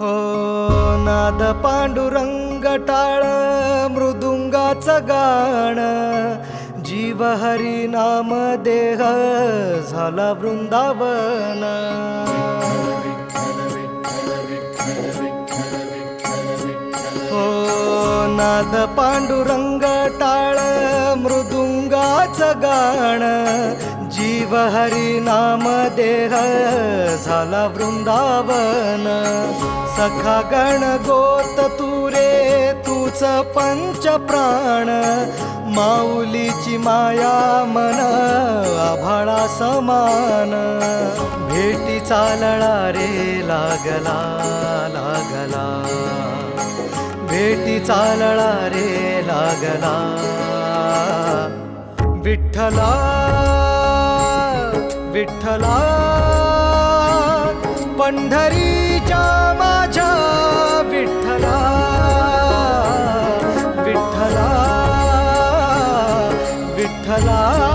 हो नाद पांडुरंग टाळ मृदुंगाचं गाण जीव हरी नाम देह झाला वृंदावन हो नाद पांडुरंग टाळ मृदुंगाचं गाण जीव हरी नाम देह झाला वृंदावन सखा गण गोत तू रे तूच पंच प्राण माऊलीची माया मन आभाळा समान भेटी चालळा रे लागला लागला भेटी चालळा रे लागला विठ्ठला विठ्ठला पंढरीच्या माझ्या विठ्ठला विठ्ठला विठ्ठला